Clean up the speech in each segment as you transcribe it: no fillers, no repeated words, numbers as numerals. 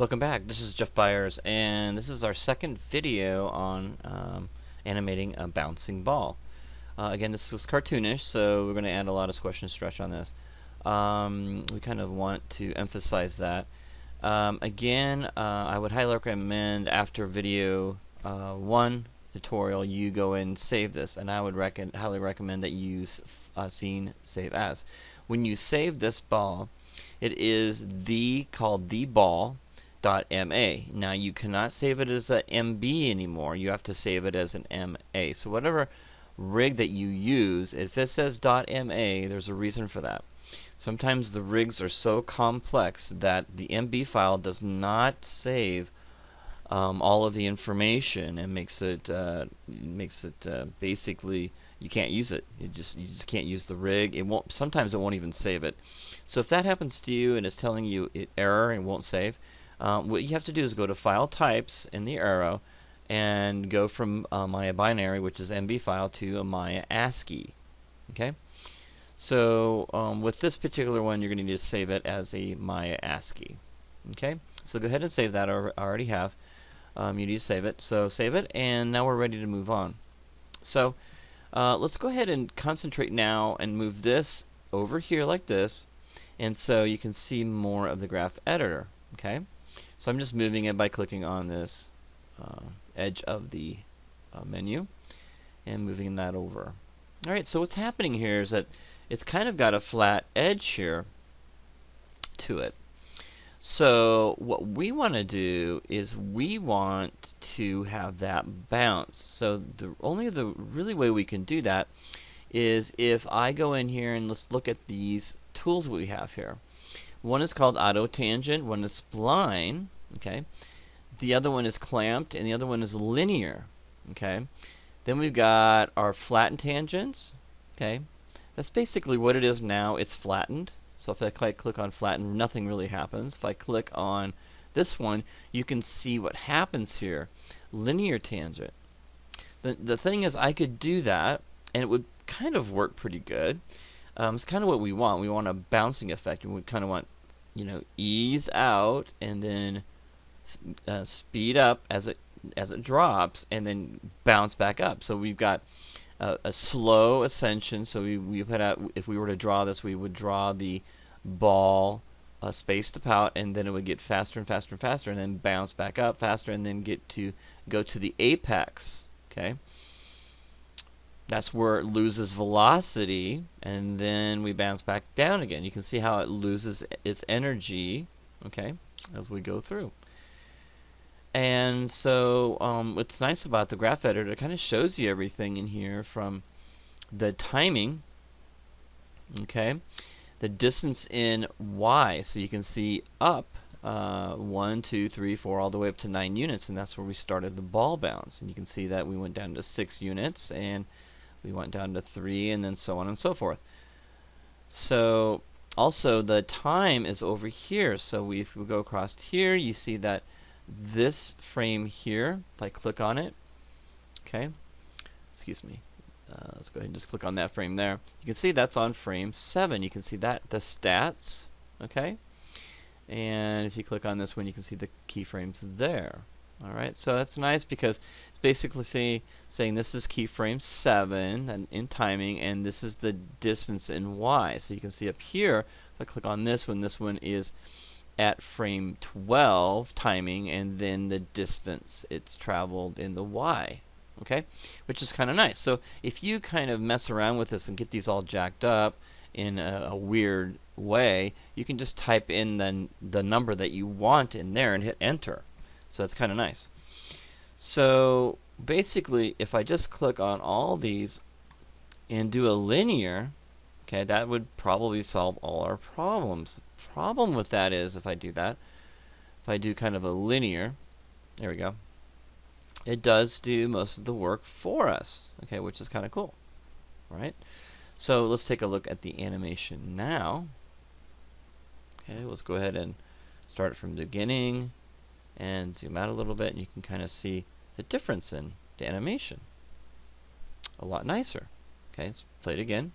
Welcome back. This is Jeff Byers, and this is our second video on animating a bouncing ball. Again, this is cartoonish, so we're going to add a lot of squish and stretch on this. We kind of want to emphasize that. I would highly recommend after video 1 tutorial, you go and save this, and I would highly recommend that you use Scene Save As. When you save this ball, it is called the ball. .ma. Now you cannot save it as a MB anymore. You have to save it as an MA. So whatever rig that you use, if it says .ma, there's a reason for that. Sometimes the rigs are so complex that the MB file does not save all of the information and makes it basically you can't use it. You just can't use the rig. It won't. Sometimes it won't even save it. So if that happens to you and it's telling you error and won't save, what you have to do is go to File Types in the arrow and go from Maya Binary, which is MB file, to a Maya ASCII. Okay? So with this particular one, you're going to need to save it as a Maya ASCII. Okay? So go ahead and save that. I already have. You need to save it. So save it, and now we're ready to move on. So let's go ahead and concentrate now and move this over here like this, and so you can see more of the graph editor. Okay? So I'm just moving it by clicking on this edge of the menu and moving that over. Alright, so what's happening here is that it's kind of got a flat edge here to it. So what we want to do is we want to have that bounce. So the really way we can do that is if I go in here and let's look at these tools we have here. One is called auto tangent, one is spline, okay? The other one is clamped, and the other one is linear, okay? Then we've got our flattened tangents, okay? That's basically what it is now. It's flattened. So if I click on flatten, nothing really happens. If I click on this one, you can see what happens here. Linear tangent. The thing is, I could do that, and it would kind of work pretty good. It's kind of what we want. We want a bouncing effect. We kind of want, ease out and then speed up as it drops, and then bounce back up. So we've got a slow ascension. So we put out, if we were to draw this, we would draw the ball spaced out, and then it would get faster and faster and faster, and then bounce back up faster, and then go to the apex. Okay. That's where it loses velocity, and then we bounce back down again. You can see how it loses its energy, okay, as we go through. And so what's nice about the graph editor, it kind of shows you everything in here from the timing, okay, the distance in Y, so you can see up 1, 2, 3, 4, all the way up to 9 units, and that's where we started the ball bounce. And you can see that we went down to 6 units, and we went down to 3, and then so on and so forth. So also the time is over here. So if we go across here, you see that this frame here, if I click on it, okay, excuse me, let's go ahead and just click on that frame there. You can see that's on frame 7. You can see that the stats, okay, and if you click on this one, you can see the keyframes there. Alright, so that's nice because it's basically saying this is keyframe 7 and in timing, and this is the distance in Y. So you can see up here, if I click on this one is at frame 12 timing, and then the distance it's traveled in the Y. Okay, which is kind of nice. So if you kind of mess around with this and get these all jacked up in a weird way, you can just type in the number that you want in there and hit enter. So that's kind of nice. So basically, if I just click on all these and do a linear, okay, that would probably solve all our problems. The problem with that is, if I do that, if I do kind of a linear, there we go, it does do most of the work for us, okay, which is kind of cool, right? So let's take a look at the animation now. Okay, let's go ahead and start from the beginning and zoom out a little bit, and you can kind of see the difference in the animation. A lot nicer. Okay, let's play it again.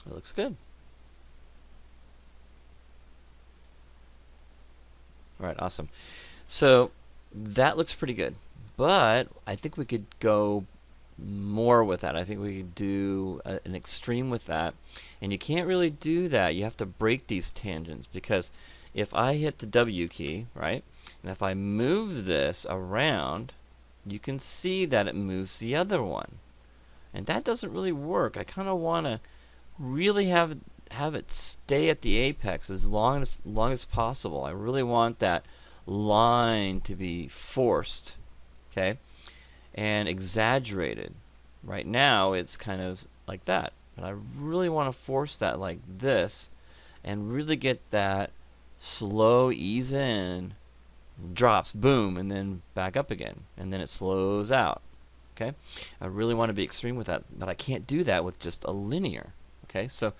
It looks good. All right, awesome. So that looks pretty good, but I think we could go more with that. I think we could do an extreme with that, and you can't really do that. You have to break these tangents, because if I hit the W key, right, and if I move this around, you can see that it moves the other one, and that doesn't really work. I kind of want to really have it stay at the apex as long as possible. I really want that line to be forced, okay, and exaggerated. Right now it's kind of like that, but I really want to force that like this and really get that slow ease in, drops, boom, and then back up again, and then it slows out. Okay, I really want to be extreme with that, but I can't do that with just a linear. Okay, so what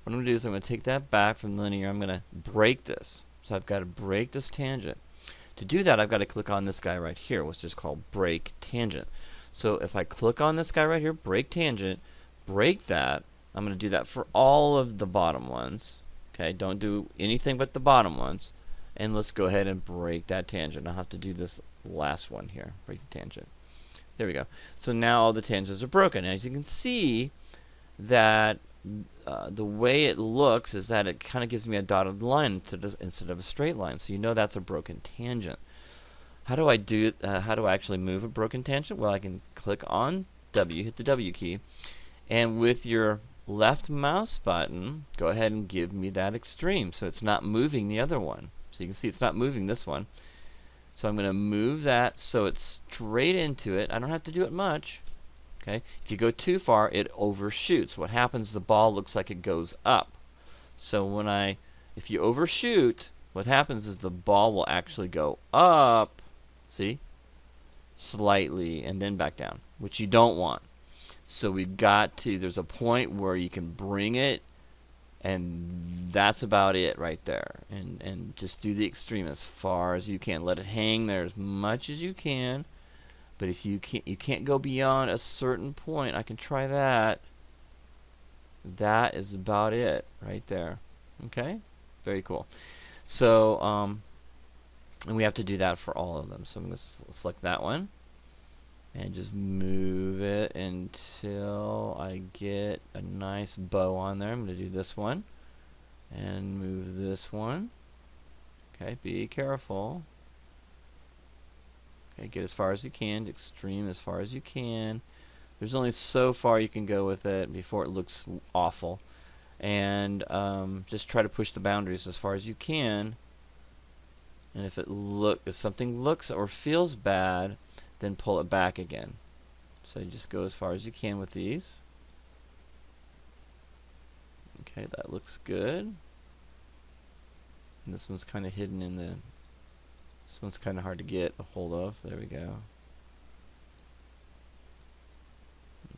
I'm going to do is I'm going to take that back from linear. I'm going to break this. So I've got to break this tangent. To do that, I've got to click on this guy right here, which is called break tangent. So if I click on this guy right here, break tangent, break that. I'm going to do that for all of the bottom ones. Okay, don't do anything but the bottom ones. And let's go ahead and break that tangent. I'll have to do this last one here, break the tangent. There we go. So now all the tangents are broken. And as you can see, that the way it looks is that it kind of gives me a dotted line instead of a straight line. So you know that's a broken tangent. How do I actually move a broken tangent? Well, I can click on W, hit the W key, and with your left mouse button, go ahead and give me that extreme, so it's not moving the other one. So you can see it's not moving this one. So I'm going to move that so it's straight into it. I don't have to do it much. Okay. If you go too far, it overshoots. What happens? The ball looks like it goes up. So if you overshoot, what happens is the ball will actually go up. See? Slightly, and then back down, which you don't want. So there's a point where you can bring it, and that's about it right there. And just do the extreme as far as you can. Let it hang there as much as you can. But if you can't go beyond a certain point, I can try that. That is about it right there. Okay? Very cool. So, and we have to do that for all of them. So I'm going to select that one and just move it until I get a nice bow on there. I'm going to do this one and move this one. Okay, be careful. Okay, get as far as you can, extreme as far as you can. There's only so far you can go with it before it looks awful. And just try to push the boundaries as far as you can. And if something looks or feels bad, then pull it back again. So you just go as far as you can with these. Okay, that looks good. And this one's kind of hidden in the... This one's kind of hard to get a hold of. There we go.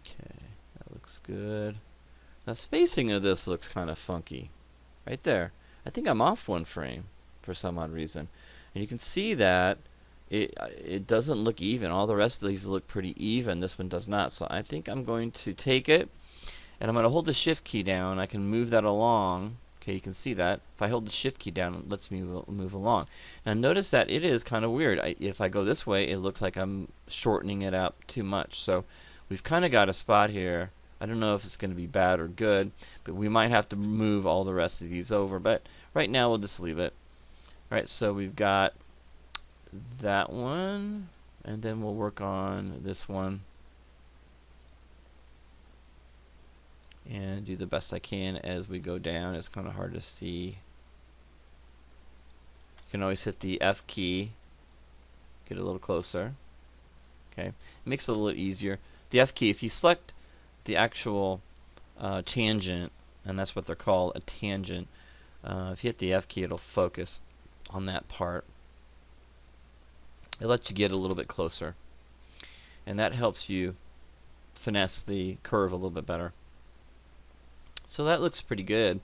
Okay, that looks good. Now spacing of this looks kind of funky. Right there. I think I'm off one frame for some odd reason. And you can see that it doesn't look even. All the rest of these look pretty even. This one does not. So I think I'm going to take it, and I'm going to hold the shift key down. I can move that along. Okay, you can see that. If I hold the shift key down, it lets me move along. Now notice that it is kind of weird. If I go this way, it looks like I'm shortening it up too much. So we've kind of got a spot here. I don't know if it's going to be bad or good, but we might have to move all the rest of these over. But right now, we'll just leave it. All right, so we've got that one, and then we'll work on this one and do the best I can as we go down. It's kind of hard to see. You can always hit the F key, get a little closer. Okay, it makes it a little easier. The F key, if you select the actual tangent, and that's what they're called, a tangent, if you hit the F key, it'll focus on that part. It lets you get a little bit closer, and that helps you finesse the curve a little bit better. So that looks pretty good. And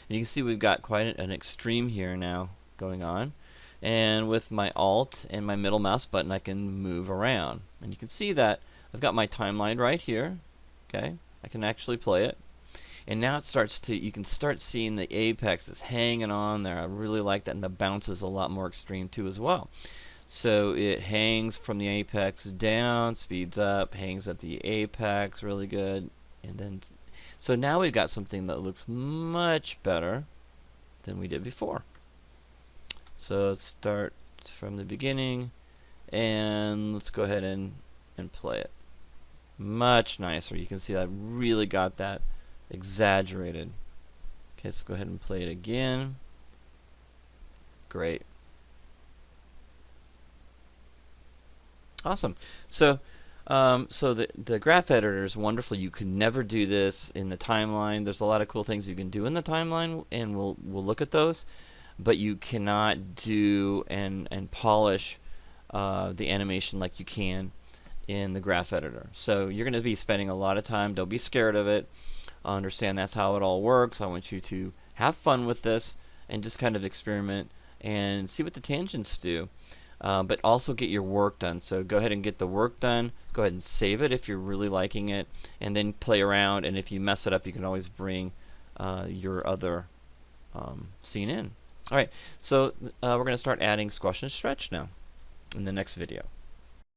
you can see we've got quite an extreme here now going on. And with my Alt and my middle mouse button, I can move around. And you can see that I've got my timeline right here. Okay, I can actually play it. And now it starts to, you can start seeing the apex is hanging on there. I really like that, and the bounce is a lot more extreme too as well. So it hangs from the apex down, speeds up, hangs at the apex, really good. And then, so now we've got something that looks much better than we did before. So let's start from the beginning, and let's go ahead and play it. Much nicer. You can see that really got that exaggerated. Okay, let's go ahead and play it again. Great. Awesome. So the graph editor is wonderful. You can never do this in the timeline. There's a lot of cool things you can do in the timeline, and we'll look at those. But you cannot do and polish the animation like you can in the graph editor. So you're going to be spending a lot of time. Don't be scared of it. Understand that's how it all works. I want you to have fun with this and just kind of experiment and see what the tangents do. But also get your work done. So go ahead and get the work done. Go ahead and save it if you're really liking it, and then play around. And if you mess it up, you can always bring your other scene in. All right, so we're going to start adding squash and stretch now in the next video.